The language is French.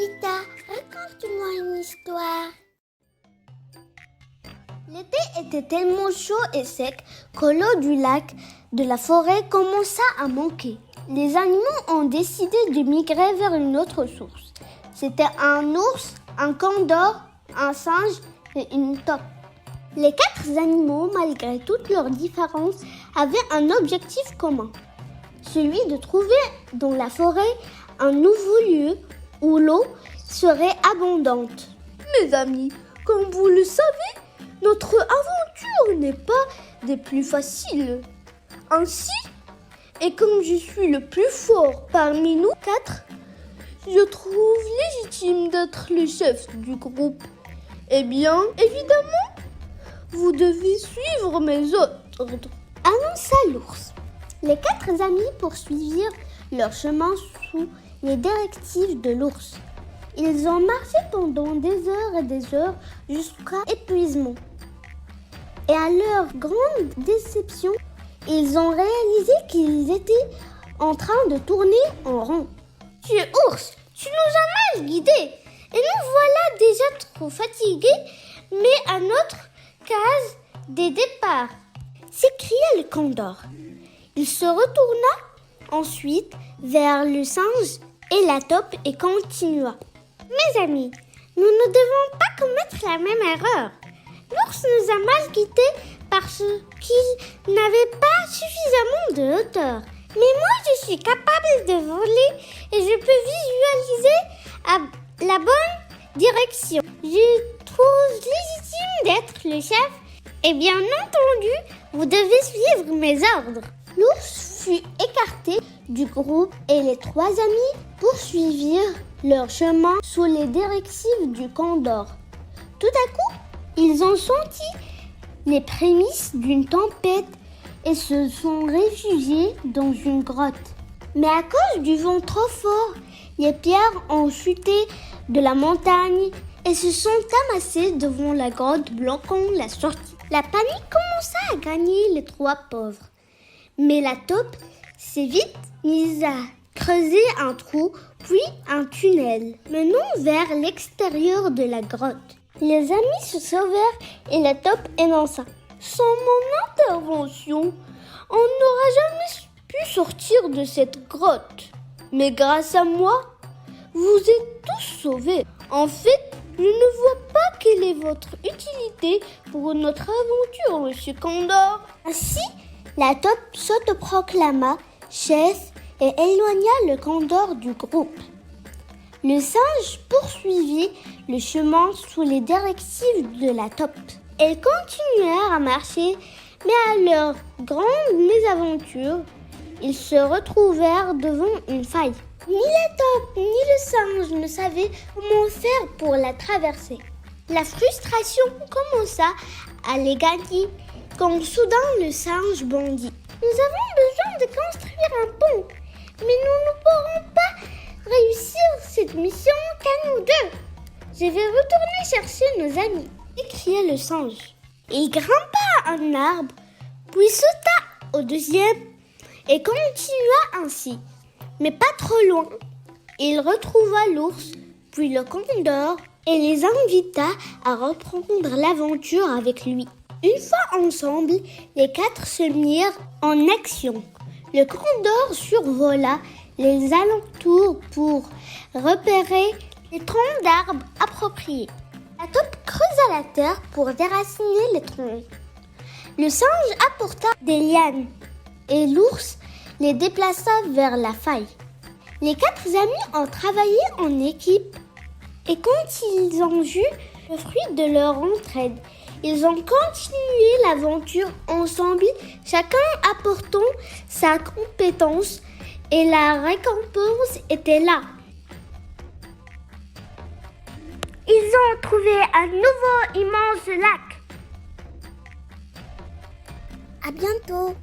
Vita, raconte-moi une histoire. L'été était tellement chaud et sec que l'eau du lac de la forêt commença à manquer. Les animaux ont décidé de migrer vers une autre source. C'était un ours, un condor, un singe et une taupe. Les 4 animaux, malgré toutes leurs différences, avaient un objectif commun. Celui de trouver dans la forêt un nouveau lieu où l'eau serait abondante. Mes amis, comme vous le savez, notre aventure n'est pas des plus faciles. Ainsi, et comme je suis le plus fort parmi nous 4, je trouve légitime d'être le chef du groupe. Eh bien, évidemment, vous devez suivre mes ordres, annonça l'ours. Les 4 amis poursuivirent leur chemin sous les directives de l'ours. Ils ont marché pendant des heures et des heures jusqu'à épuisement. Et à leur grande déception, ils ont réalisé qu'ils étaient en train de tourner en rond. « Tu ours, tu nous as mal guidés et nous voilà déjà trop fatigués, mais à notre case des départs !» s'écria le condor. Il se retourna ensuite vers le singe et la taupe et continua. « Mes amis, nous ne devons pas commettre la même erreur. L'ours nous a mal guidés parce qu'il n'avait pas suffisamment de hauteur. Mais moi, je suis capable de voler et je peux visualiser à la bonne direction. Je trouve légitime d'être le chef et bien entendu, vous devez suivre mes ordres. » L'ours fut écarté du groupe et les 3 amis poursuivirent leur chemin sous les directives du condor. Tout à coup, ils ont senti les prémices d'une tempête et se sont réfugiés dans une grotte. Mais à cause du vent trop fort, les pierres ont chuté de la montagne et se sont amassées devant la grotte bloquant la sortie. La panique commença à gagner les 3 pauvres. Mais la taupe s'est vite mise à creuser un trou, puis un tunnel menant vers l'extérieur de la grotte. Les amis se sauvèrent et la taupe énonça. « Sans mon intervention, on n'aura jamais pu sortir de cette grotte. Mais grâce à moi, vous êtes tous sauvés. En fait, je ne vois pas quelle est votre utilité pour notre aventure, monsieur Condor. » Ainsi, la taupe s'autoproclama chef et éloigna le condor du groupe. Le singe poursuivit le chemin sous les directives de la taupe. Elles continuèrent à marcher, mais à leur grande mésaventure, ils se retrouvèrent devant une faille. Ni la taupe ni le singe ne savaient comment faire pour la traverser. La frustration commença à les gagner quand soudain le singe bondit. « Nous avons besoin de construire un pont, mais nous ne pourrons pas réussir cette mission qu'à nous 2. Je vais retourner chercher nos amis, » s'écria le singe. Il grimpa à un arbre, puis sauta au 2e et continua ainsi. Mais pas trop loin, il retrouva l'ours, puis le condor et les invita à reprendre l'aventure avec lui. Une fois ensemble, les 4 se mirent en action. Le condor survola les alentours pour repérer les troncs d'arbres appropriés. La taupe creusa la terre pour déraciner les troncs. Le singe apporta des lianes et l'ours les déplaça vers la faille. Les 4 amis ont travaillé en équipe et quand ils ont vu le fruit de leur entraide, ils ont continué l'aventure ensemble, chacun apportant sa compétence et la récompense était là. Ils ont trouvé un nouveau immense lac. À bientôt.